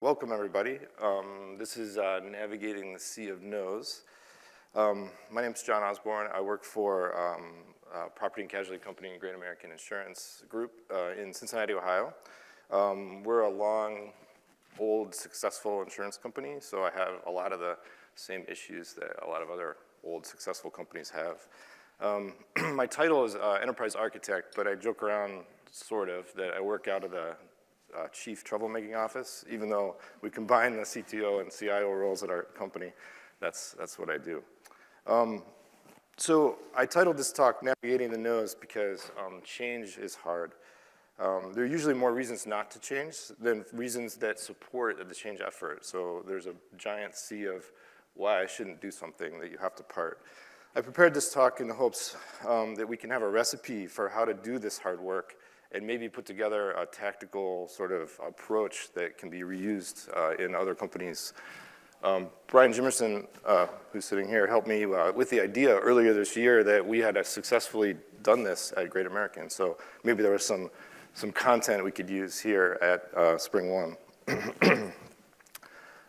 Welcome, everybody. This is Navigating the Sea of No's. My name is John Osborne. I work for a property and casualty company in Great American Insurance Group in Cincinnati, Ohio. We're a long, old, successful insurance company, so I have a lot of the same issues that a lot of other old, successful companies have. My title is Enterprise Architect, but I joke around, sort of, that I work out of the Chief Troublemaking Office. Even though we combine the CTO and CIO roles at our company, that's what I do. So I titled this talk Navigating the No's because change is hard. There are usually more reasons not to change than reasons that support the change effort. So there's a giant sea of why I shouldn't do something that you have to part. I prepared this talk in the hopes that we can have a recipe for how to do this hard work and maybe put together a tactical sort of approach that can be reused in other companies. Brian Jimerson, who's sitting here, helped me with the idea earlier this year that we had successfully done this at Great American. So maybe there was some content we could use here at Spring One.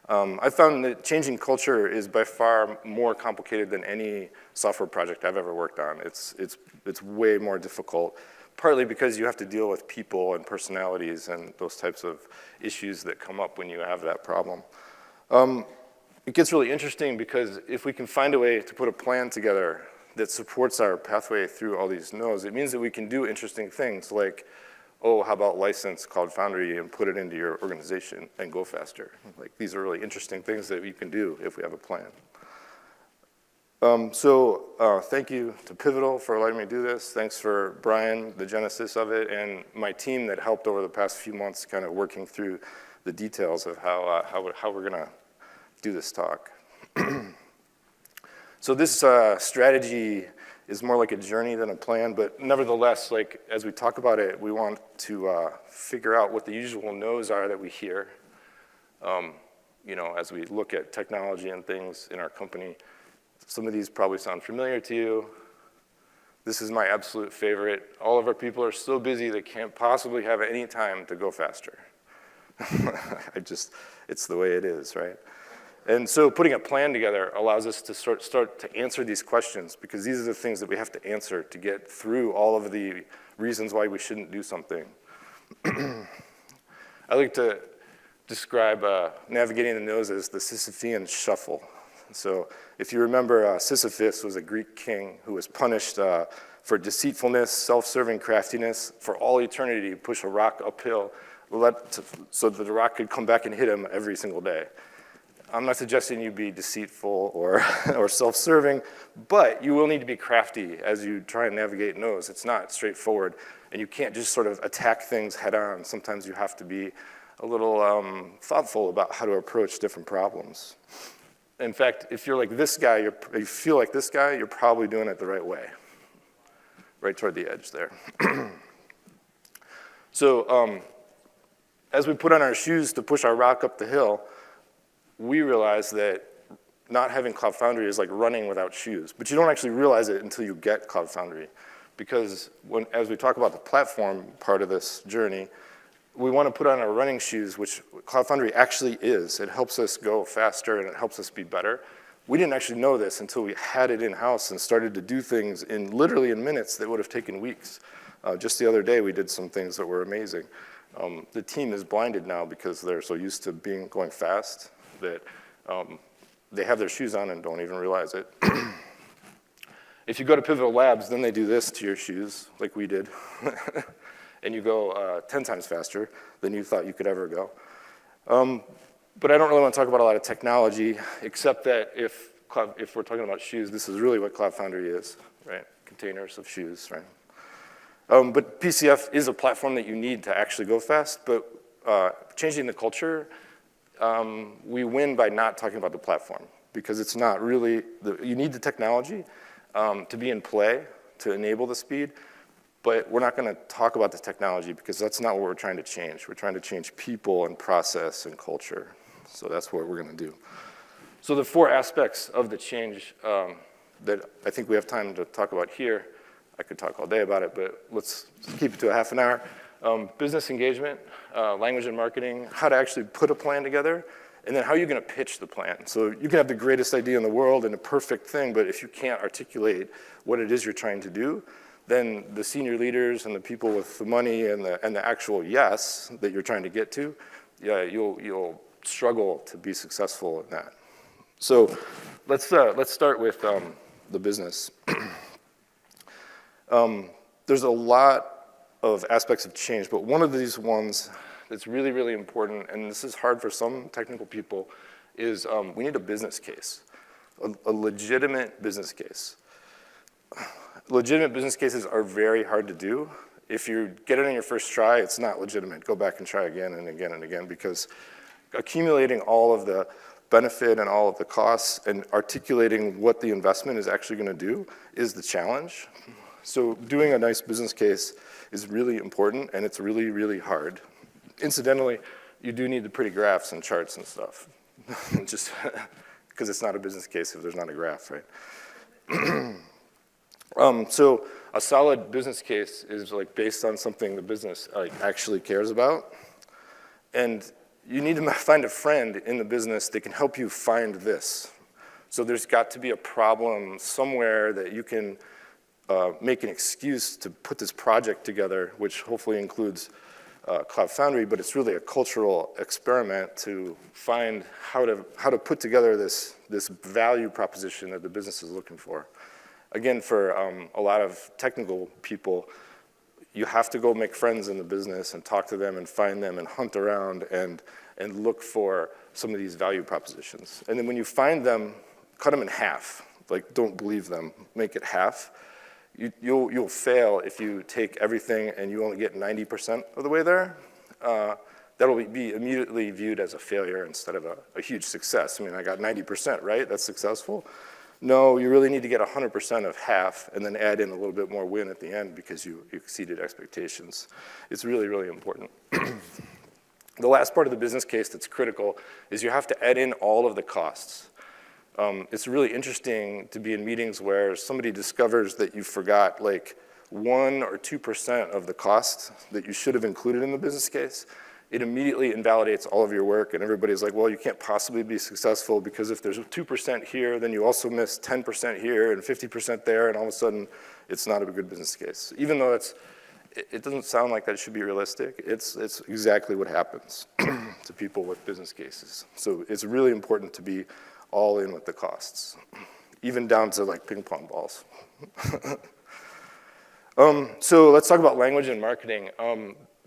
I found that changing culture is by far more complicated than any software project I've ever worked on. It's way more difficult, partly because you have to deal with people and personalities and those types of issues that come up when you have that problem. It gets really interesting because if we can find a way to put a plan together that supports our pathway through all these no's, it means that we can do interesting things like, oh, how about license Cloud Foundry and put it into your organization and go faster? Like, these are really interesting things that you can do if we have a plan. Thank you to Pivotal for letting me do this. Thanks for Brian, the genesis of it, and my team that helped over the past few months kind of working through the details of how we're gonna do this talk. So this strategy is more like a journey than a plan, but nevertheless, like, as we talk about it, we want to figure out what the usual no's are that we hear, you know, as we look at technology and things in our company. Some of these probably sound familiar to you. This is my absolute favorite. All of our people are so busy they can't possibly have any time to go faster. It's the way it is, right? And so putting a plan together allows us to start to answer these questions, because these are the things that we have to answer to get through all of the reasons why we shouldn't do something. I like to describe navigating the no's as the Sisyphean shuffle. So if you remember, Sisyphus was a Greek king who was punished for deceitfulness, self-serving craftiness, for all eternity to push a rock uphill so that the rock could come back and hit him every single day. I'm not suggesting you be deceitful or self-serving, but you will need to be crafty as you try and navigate no's. It's not straightforward, and you can't just sort of attack things head on. Sometimes you have to be a little thoughtful about how to approach different problems. In fact, if you're like this guy, you feel like this guy, you're probably doing it the right way, right toward the edge there. So as we put on our shoes to push our rock up the hill, we realize that not having Cloud Foundry is like running without shoes. But you don't actually realize it until you get Cloud Foundry. Because as we talk about the platform part of this journey, we want to put on our running shoes, which Cloud Foundry actually is. It helps us go faster and it helps us be better. We didn't actually know this until we had it in-house and started to do things literally in minutes that would have taken weeks. Just the other day, we did some things that were amazing. The team is blinded now because they're so used to going fast that they have their shoes on and don't even realize it. If you go to Pivotal Labs, then they do this to your shoes, like we did. And you go 10 times faster than you thought you could ever go. But I don't really want to talk about a lot of technology, except that if we're talking about shoes, this is really what Cloud Foundry is, right? Containers of shoes, right? But PCF is a platform that you need to actually go fast, but changing the culture, we win by not talking about the platform, because it's not really, you need the technology to be in play to enable the speed, but we're not gonna talk about the technology because that's not what we're trying to change. We're trying to change people and process and culture. So that's what we're gonna do. So the 4 aspects of the change that I think we have time to talk about here, I could talk all day about it, but let's keep it to a half an hour. Business engagement, language and marketing, how to actually put a plan together, and then how you're gonna pitch the plan. So you can have the greatest idea in the world and a perfect thing, but if you can't articulate what it is you're trying to do, then the senior leaders and the people with the money and the actual yes that you're trying to get to, yeah, you'll struggle to be successful in that. So let's start with the business. There's a lot of aspects of change, but one of these ones that's really, really important, and this is hard for some technical people, is we need a business case, a legitimate business case. Legitimate business cases are very hard to do. If you get it on your first try, it's not legitimate. Go back and try again and again and again, because accumulating all of the benefit and all of the costs and articulating what the investment is actually gonna do is the challenge. So doing a nice business case is really important, and it's really, really hard. Incidentally, you do need the pretty graphs and charts and stuff, just because it's not a business case if there's not a graph, right? So a solid business case is like based on something the business actually cares about, and you need to find a friend in the business that can help you find this. So there's got to be a problem somewhere that you can make an excuse to put this project together, which hopefully includes Cloud Foundry, but it's really a cultural experiment to find how to put together this value proposition that the business is looking for. Again, for a lot of technical people, you have to go make friends in the business and talk to them and find them and hunt around and look for some of these value propositions. And then when you find them, cut them in half. Like, don't believe them, make it half. You'll fail if you take everything and you only get 90% of the way there. That'll be immediately viewed as a failure instead of a huge success. I mean, I got 90%, right? That's successful. No, you really need to get 100% of half and then add in a little bit more win at the end because you exceeded expectations. It's really, really important. The last part of the business case that's critical is you have to add in all of the costs. It's really interesting to be in meetings where somebody discovers that you forgot like 1 or 2% of the cost that you should have included in the business case. It immediately invalidates all of your work, and everybody's like, well, you can't possibly be successful because if there's 2% here, then you also miss 10% here and 50% there, and all of a sudden, it's not a good business case. Even though it doesn't sound like that should be realistic, it's exactly what happens to people with business cases. So it's really important to be all in with the costs, even down to like ping pong balls. So let's talk about language and marketing.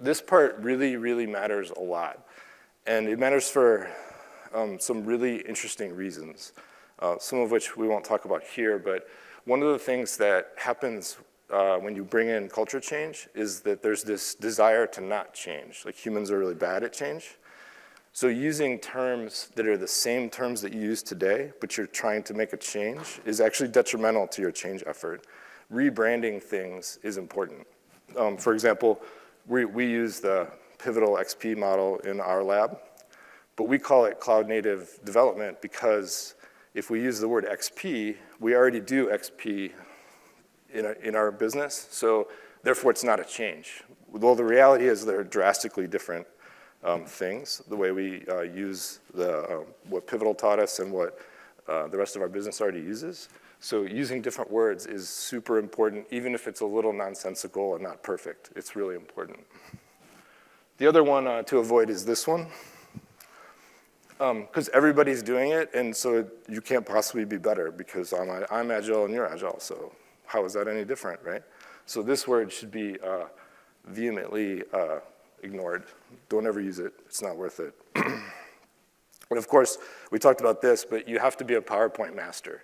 This part really, really matters a lot. And it matters for some really interesting reasons, some of which we won't talk about here, but one of the things that happens when you bring in culture change is that there's this desire to not change. Like, humans are really bad at change. So using terms that are the same terms that you use today, but you're trying to make a change, is actually detrimental to your change effort. Rebranding things is important. For example, we use the Pivotal XP model in our lab, but we call it cloud native development because if we use the word XP, we already do XP in our business, so therefore it's not a change. Well, the reality is they're drastically different things, the way we use what Pivotal taught us and what the rest of our business already uses. So using different words is super important, even if it's a little nonsensical and not perfect. It's really important. The other one to avoid is this one, because everybody's doing it, and so you can't possibly be better because I'm agile and you're agile, so how is that any different, right? So this word should be vehemently ignored. Don't ever use it. It's not worth it. And of course, we talked about this, but you have to be a PowerPoint master.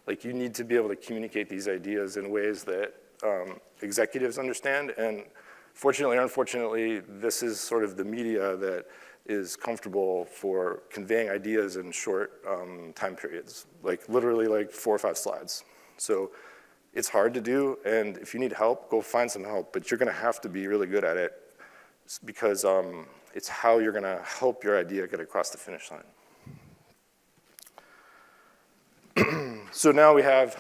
Like, you need to be able to communicate these ideas in ways that executives understand, and fortunately or unfortunately, this is sort of the media that is comfortable for conveying ideas in short time periods, like literally like 4 or 5 slides. So it's hard to do, and if you need help, go find some help, but you're gonna have to be really good at it because it's how you're gonna help your idea get across the finish line. So now we have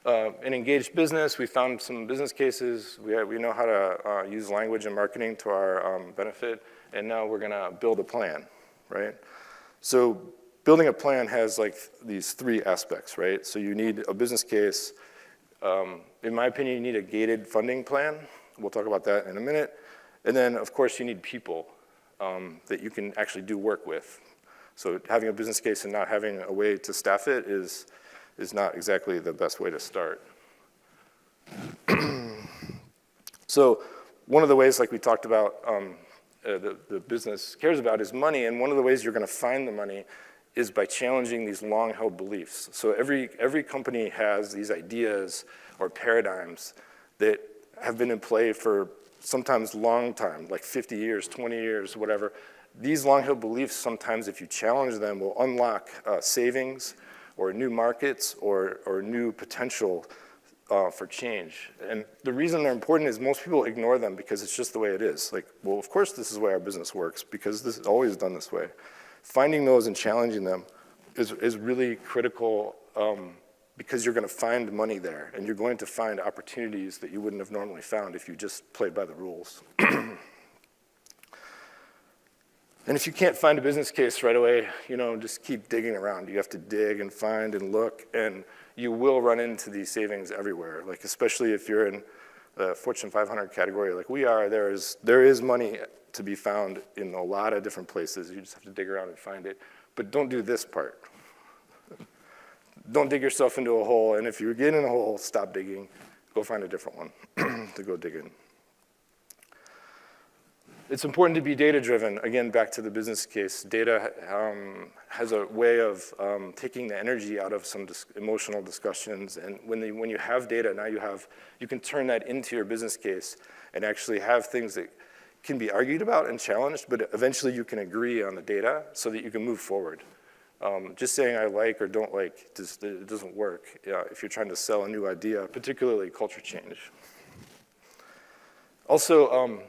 An engaged business, we found some business cases. We know how to use language and marketing to our benefit, and now we're gonna build a plan, right? So building a plan has like these three aspects, right? So you need a business case. In my opinion, you need a gated funding plan. We'll talk about that in a minute. And then, of course, you need people that you can actually do work with. So having a business case and not having a way to staff it is not exactly the best way to start. So one of the ways, like we talked about, the business cares about is money, and one of the ways you're gonna find the money is by challenging these long-held beliefs. So every company has these ideas or paradigms that have been in play for sometimes long time, like 50 years, 20 years, whatever. These long-held beliefs, sometimes if you challenge them, will unlock savings or new markets or new potential for change. And the reason they're important is most people ignore them because it's just the way it is. Like, well, of course this is the way our business works because this is always done this way. Finding those and challenging them is really critical because you're gonna find money there and you're going to find opportunities that you wouldn't have normally found if you just played by the rules. And if you can't find a business case right away, just keep digging around. You have to dig and find and look, and you will run into these savings everywhere. Like especially if you're in the Fortune 500 category like we are, there is money to be found in a lot of different places. You just have to dig around and find it. But don't do this part. Don't dig yourself into a hole, and if you get in a hole, stop digging. Go find a different one to go dig in. It's important to be data-driven. Again, back to the business case. Data has a way of taking the energy out of some emotional discussions. And when you have data, now you can turn that into your business case and actually have things that can be argued about and challenged, but eventually you can agree on the data so that you can move forward. Just saying I like or don't like, it doesn't work if you're trying to sell a new idea, particularly culture change. Also,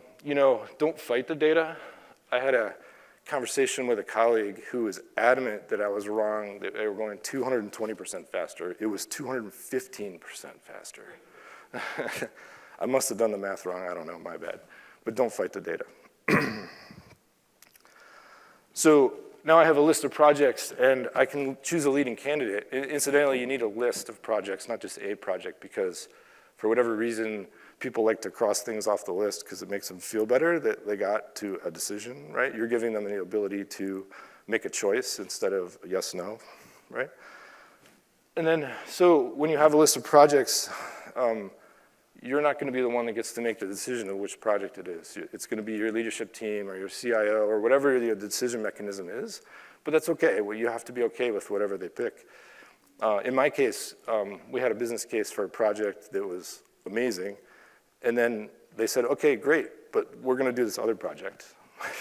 don't fight the data. I had a conversation with a colleague who was adamant that I was wrong, that they were going 220% faster. It was 215% faster. I must have done the math wrong, I don't know, my bad. But don't fight the data. So now I have a list of projects and I can choose a leading candidate. Incidentally, you need a list of projects, not just a project, because for whatever reason, people like to cross things off the list because it makes them feel better that they got to a decision, right? You're giving them the ability to make a choice instead of yes, no, right? And then, so when you have a list of projects, you're not gonna be the one that gets to make the decision of which project it is. It's gonna be your leadership team or your CIO or whatever your decision mechanism is, but that's okay. Well, you have to be okay with whatever they pick. In my case, we had a business case for a project that was amazing. And then they said, okay, great, but we're gonna do this other project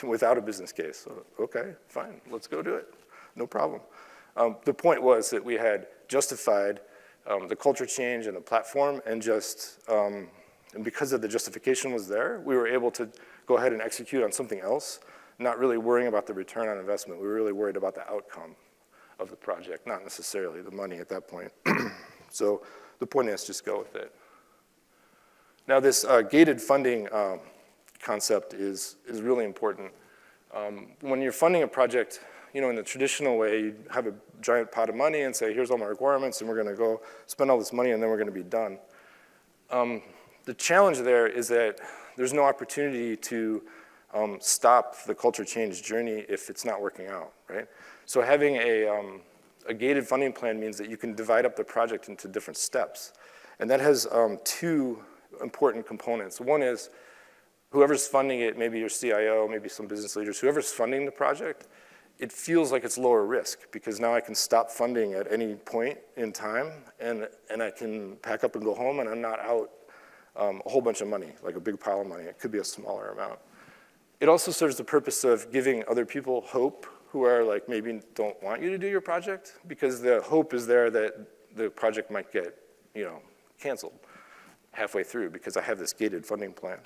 without a business case. So, okay, fine, let's go do it, no problem. The point was that we had justified the culture change and the platform and and because of the justification was there, we were able to go ahead and execute on something else, not really worrying about the return on investment. We were really worried about the outcome of the project, not necessarily the money at that point. So the point is just go with it. Now this gated funding concept is really important. When you're funding a project, in the traditional way, you have a giant pot of money and say, here's all my requirements and we're gonna go spend all this money and then we're gonna be done. The challenge there is that there's no opportunity to stop the culture change journey if it's not working out, right? So having a gated funding plan means that you can divide up the project into different steps. And that has two important components. One is whoever's funding it, maybe your CIO, maybe some business leaders, whoever's funding the project, it feels like it's lower risk because now I can stop funding at any point in time and I can pack up and go home and I'm not out a whole bunch of money, like a big pile of money. It could be a smaller amount. It also serves the purpose of giving other people hope who are like maybe don't want you to do your project because the hope is there that the project might get, canceled halfway through because I have this gated funding plan.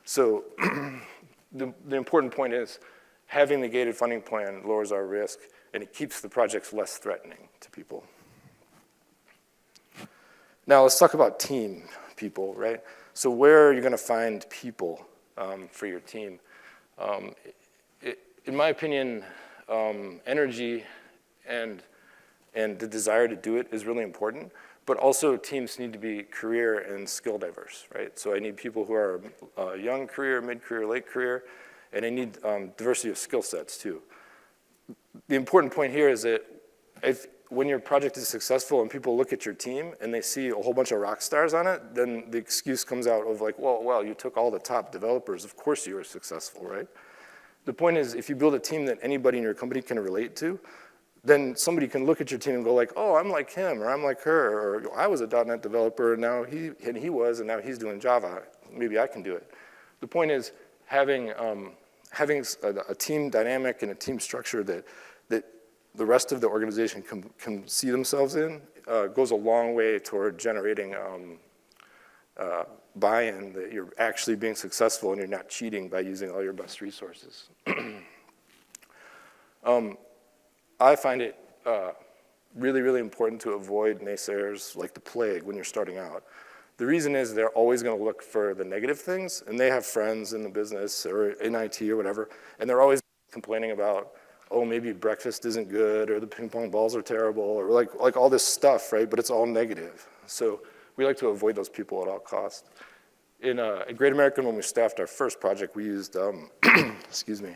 So the important point is having the gated funding plan lowers our risk and it keeps the projects less threatening to people. Now let's talk about team people, right? So where are you gonna find people for your team? In my opinion, energy and the desire to do it is really important, but also teams need to be career and skill diverse, right? So I need people who are young career, mid-career, late career, and I need diversity of skill sets too. The important point here is that when your project is successful and people look at your team and they see a whole bunch of rock stars on it, then the excuse comes out of like, well, you took all the top developers, of course you were successful, right? The point is, if you build a team that anybody in your company can relate to, then somebody can look at your team and go like, oh, I'm like him, or I'm like her, or I was a .NET developer, and now he was, and now he's doing Java. Maybe I can do it. The point is having a team dynamic and a team structure that the rest of the organization can see themselves in goes a long way toward generating buy-in that you're actually being successful and you're not cheating by using all your best resources. I find it really, really important to avoid naysayers like the plague when you're starting out. The reason is they're always gonna look for the negative things, and they have friends in the business or in IT or whatever, and they're always complaining about, oh, maybe breakfast isn't good, or the ping pong balls are terrible, or like all this stuff, right? But it's all negative. So we like to avoid those people at all costs. At Great American, when we staffed our first project, we used, excuse me,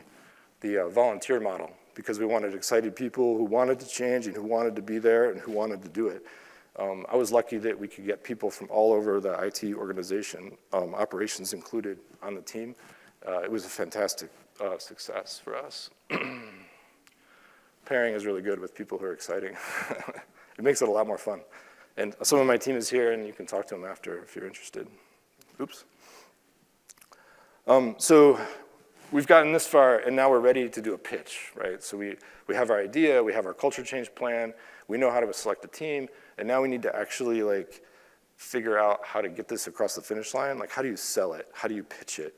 the volunteer model, because we wanted excited people who wanted to change and who wanted to be there and who wanted to do it. I was lucky that we could get people from all over the IT organization, operations included, on the team. It was a fantastic success for us. Pairing is really good with people who are exciting. It makes it a lot more fun. And some of my team is here, and you can talk to them after if you're interested. Oops. So we've gotten this far, and now we're ready to do a pitch, right? So we have our idea, we have our culture change plan, we know how to select a team, and now we need to actually like figure out how to get this across the finish line. Like, how do you sell it? How do you pitch it?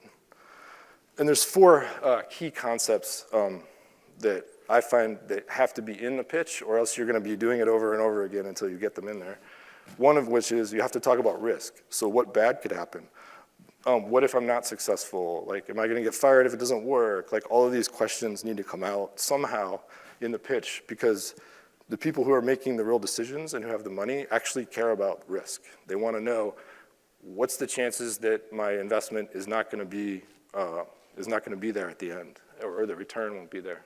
And there's four key concepts that I find that have to be in the pitch, or else you're gonna be doing it over and over again until you get them in there. One of which is you have to talk about risk. So what bad could happen? What if I'm not successful? Like, am I gonna get fired if it doesn't work? Like, all of these questions need to come out somehow in the pitch, because the people who are making the real decisions and who have the money actually care about risk. They wanna know, what's the chances that my investment is not gonna be there at the end, or the return won't be there.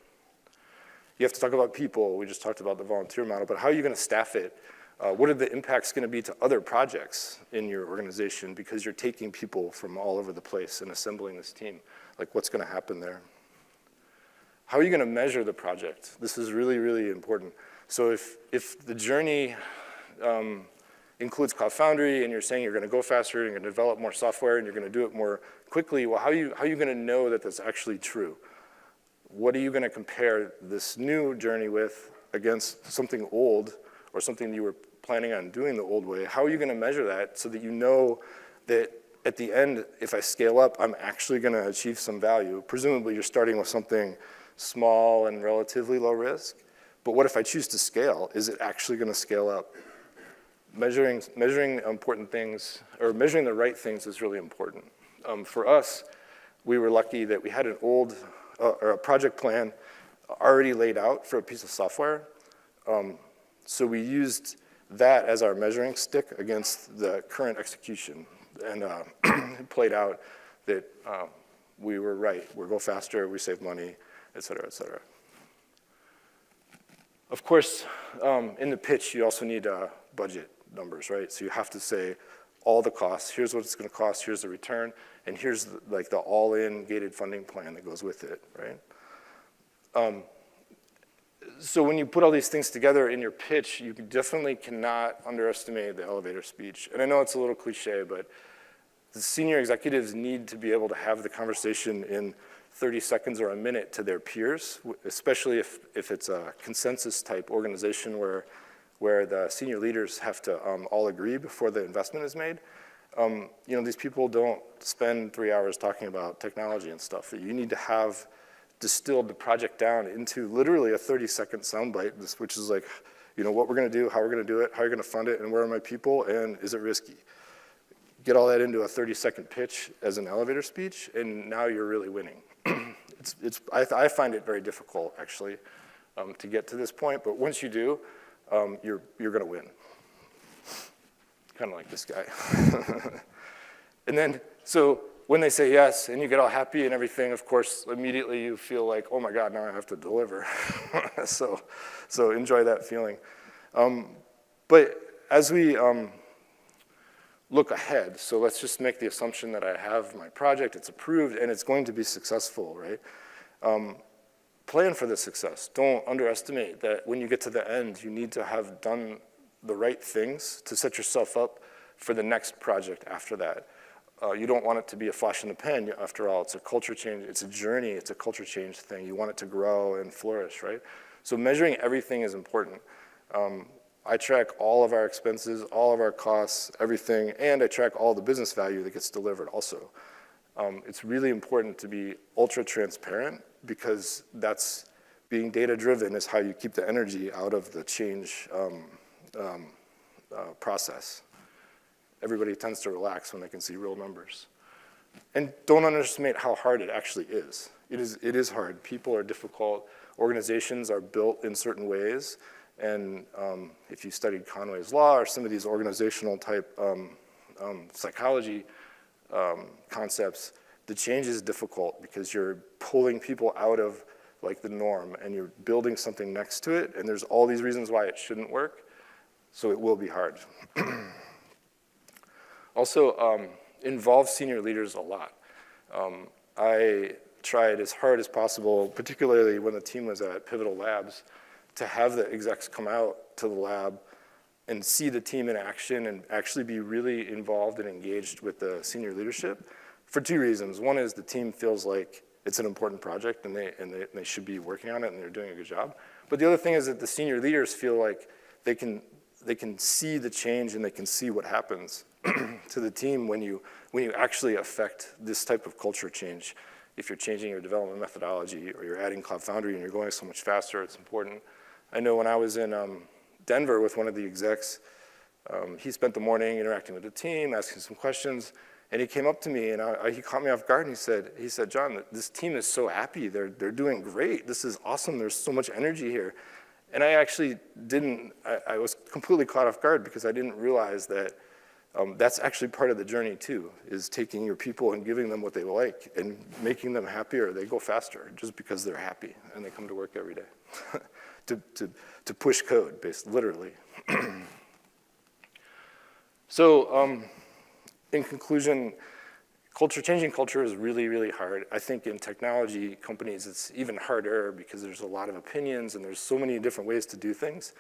You have to talk about people. We just talked about the volunteer model, but how are you gonna staff it? What are the impacts gonna be to other projects in your organization, because you're taking people from all over the place and assembling this team? Like, what's gonna happen there? How are you gonna measure the project? This is really, really important. So if the journey includes Cloud Foundry, and you're saying you're gonna go faster, and you're gonna develop more software, and you're gonna do it more quickly, well, how are you gonna know that that's actually true? What are you gonna compare this new journey with against something old, or something you were planning on doing the old way? How are you gonna measure that so that you know that at the end, if I scale up, I'm actually gonna achieve some value? Presumably you're starting with something small and relatively low risk, but what if I choose to scale? Is it actually gonna scale up? Measuring important things, or measuring the right things, is really important. For us, we were lucky that we had an old, or a project plan already laid out for a piece of software. So we used that as our measuring stick against the current execution. And it played out that we were right. We go faster, we save money, et cetera, et cetera. Of course, in the pitch, you also need budget numbers, right? So you have to say all the costs. Here's what it's gonna cost, here's the return, and here's the all-in gated funding plan that goes with it, right? So when you put all these things together in your pitch, you definitely cannot underestimate the elevator speech. And I know it's a little cliche, but the senior executives need to be able to have the conversation in 30 seconds or a minute to their peers, especially if it's a consensus type organization where the senior leaders have to all agree before the investment is made. These people don't spend 3 hours talking about technology and stuff. You need to have distilled the project down into literally a 30-second soundbite, which is like, what we're going to do, how we're going to do it, how you're going to fund it, and where are my people, and is it risky? Get all that into a 30-second pitch as an elevator speech, and now you're really winning. I find it very difficult, actually, to get to this point, but once you do, you're going to win. Kind of like this guy. And then, so when they say yes, and you get all happy and everything, of course, immediately you feel like, oh my God, now I have to deliver. So enjoy that feeling. But as we look ahead, so let's just make the assumption that I have my project, it's approved, and it's going to be successful, right? Plan for the success. Don't underestimate that when you get to the end, you need to have done the right things to set yourself up for the next project after that. You don't want it to be a flash in the pan. After all, it's a culture change, it's a journey, it's a culture change thing. You want it to grow and flourish, right? So measuring everything is important. I track all of our expenses, all of our costs, everything, and I track all the business value that gets delivered also. It's really important to be ultra transparent because that's being data-driven is how you keep the energy out of the change process. Everybody tends to relax when they can see real numbers. And don't underestimate how hard it actually is. It is hard. People are difficult. Organizations are built in certain ways. And if you studied Conway's Law or some of these organizational type psychology concepts, the change is difficult because you're pulling people out of like the norm and you're building something next to it, and there's all these reasons why it shouldn't work, so it will be hard. Also, involve senior leaders a lot. I tried as hard as possible, particularly when the team was at Pivotal Labs, to have the execs come out to the lab and see the team in action and actually be really involved and engaged with the senior leadership for two reasons. One is the team feels like it's an important project and they should be working on it and they're doing a good job. But the other thing is that the senior leaders feel like they can see the change and they can see what happens to the team when you actually affect this type of culture change. If you're changing your development methodology or you're adding Cloud Foundry and you're going so much faster, it's important. I know when I was in Denver with one of the execs, he spent the morning interacting with the team, asking some questions, and he came up to me and he caught me off guard and he said, John, this team is so happy. They're doing great. This is awesome. There's so much energy here. And I actually I was completely caught off guard because I didn't realize that that's actually part of the journey too, is taking your people and giving them what they like and making them happier. They go faster just because they're happy and they come to work every day. To push code, literally. So in conclusion, changing culture is really, really hard. I think in technology companies, it's even harder because there's a lot of opinions and there's so many different ways to do things.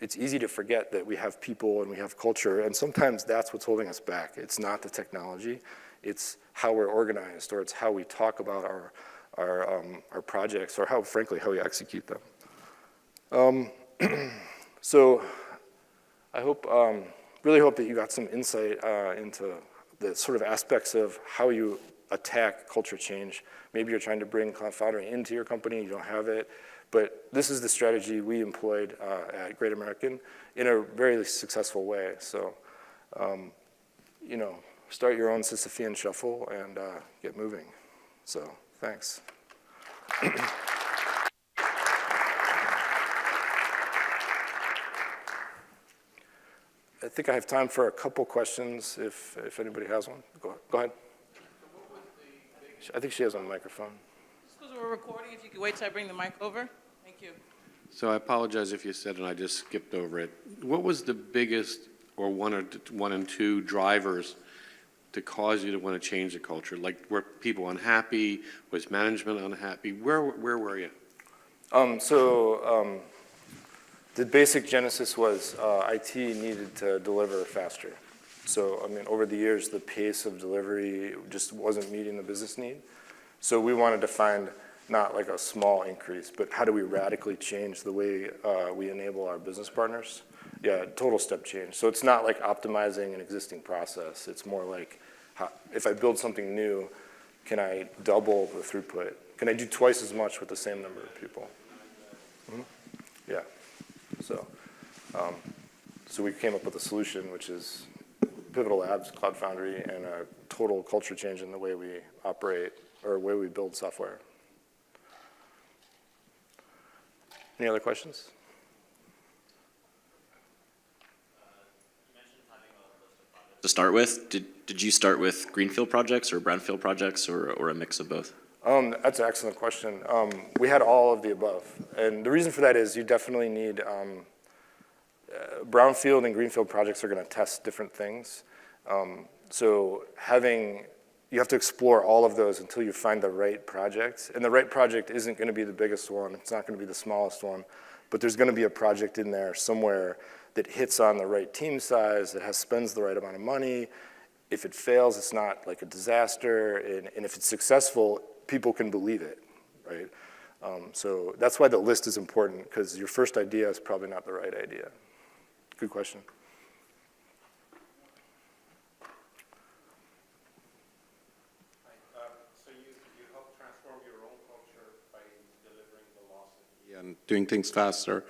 It's easy to forget that we have people and we have culture, and sometimes that's what's holding us back. It's not the technology, it's how we're organized, or it's how we talk about our projects, or frankly, how we execute them. So I really hope that you got some insight into the sort of aspects of how you attack culture change. Maybe you're trying to bring Cloud Foundry into your company, you don't have it, but this is the strategy we employed at Great American in a very successful way. So, start your own Sisyphean shuffle and get moving. So, thanks. I think I have time for a couple questions if anybody has one. Go ahead. I think she has a microphone. Just because we're recording, if you could wait till I bring the mic over. Thank you. So I apologize if you said and I just skipped over it. What was the biggest or one and two drivers to cause you to want to change the culture? Like, were people unhappy? Was management unhappy? Where were you? The basic genesis was IT needed to deliver faster. So, over the years, the pace of delivery just wasn't meeting the business need. So we wanted to find not like a small increase, but how do we radically change the way we enable our business partners? Yeah, total step change. So it's not like optimizing an existing process. It's more like, if I build something new, can I double the throughput? Can I do twice as much with the same number of people? Mm-hmm. Yeah. So, so we came up with a solution, which is Pivotal Labs, Cloud Foundry, and a total culture change in the way we operate or way we build software. Any other questions? To start with, did you start with greenfield projects or brownfield projects or a mix of both? That's an excellent question. We had all of the above. And the reason for that is you definitely need, brownfield and greenfield projects are going to test different things. So you have to explore all of those until you find the right project. And the right project isn't going to be the biggest one. It's not going to be the smallest one. But there's going to be a project in there somewhere that hits on the right team size, that spends the right amount of money. If it fails, it's not like a disaster. And if it's successful, people can believe it, right? So that's why the list is important, because your first idea is probably not the right idea. Good question. So you help transform your own culture by delivering velocity and doing things faster.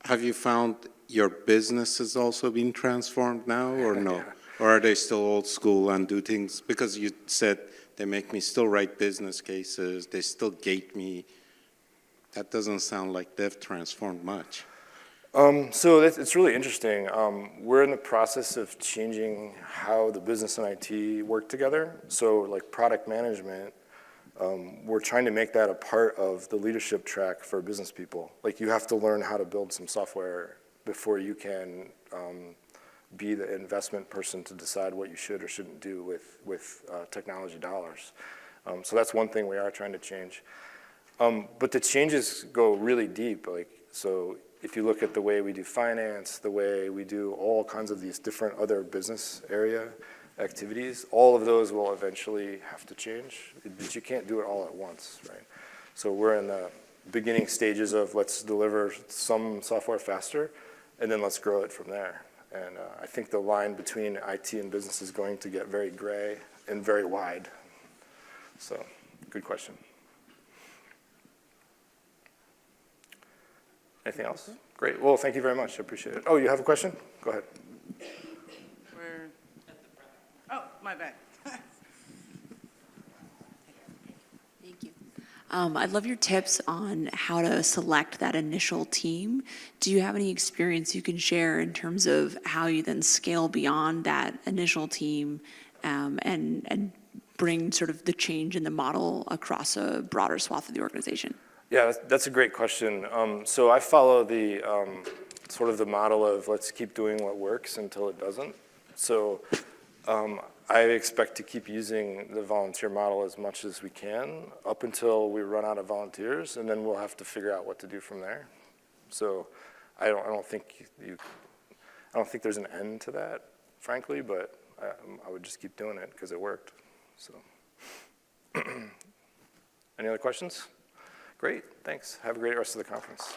Have you found your business has also been transformed now, or no? Yeah. Or are they still old school and do things, because you said they make me still write business cases, they still gate me. That doesn't sound like they've transformed much. So it's really interesting. We're in the process of changing how the business and IT work together. So like product management, we're trying to make that a part of the leadership track for business people. Like you have to learn how to build some software before you can be the investment person to decide what you should or shouldn't do with technology dollars. So that's one thing we are trying to change. But the changes go really deep. So if you look at the way we do finance, the way we do all kinds of these different other business area activities, all of those will eventually have to change. But you can't do it all at once, right? So we're in the beginning stages of let's deliver some software faster, and then let's grow it from there. And I think the line between IT and business is going to get very gray and very wide. So, good question. Anything else? Great. Well, thank you very much. I appreciate it. Oh, you have a question? Go ahead. We're at the front. Oh, my bad. Thank you. I'd love your tips on how to select that initial team. Do you have any experience you can share in terms of how you then scale beyond that initial team and bring sort of the change in the model across a broader swath of the organization? Yeah, that's a great question. So I follow the sort of the model of let's keep doing what works until it doesn't. So I expect to keep using the volunteer model as much as we can up until we run out of volunteers, and then we'll have to figure out what to do from there. So I don't think there's an end to that, frankly, but I would just keep doing it because it worked. So any other questions? Great, thanks. Have a great rest of the conference.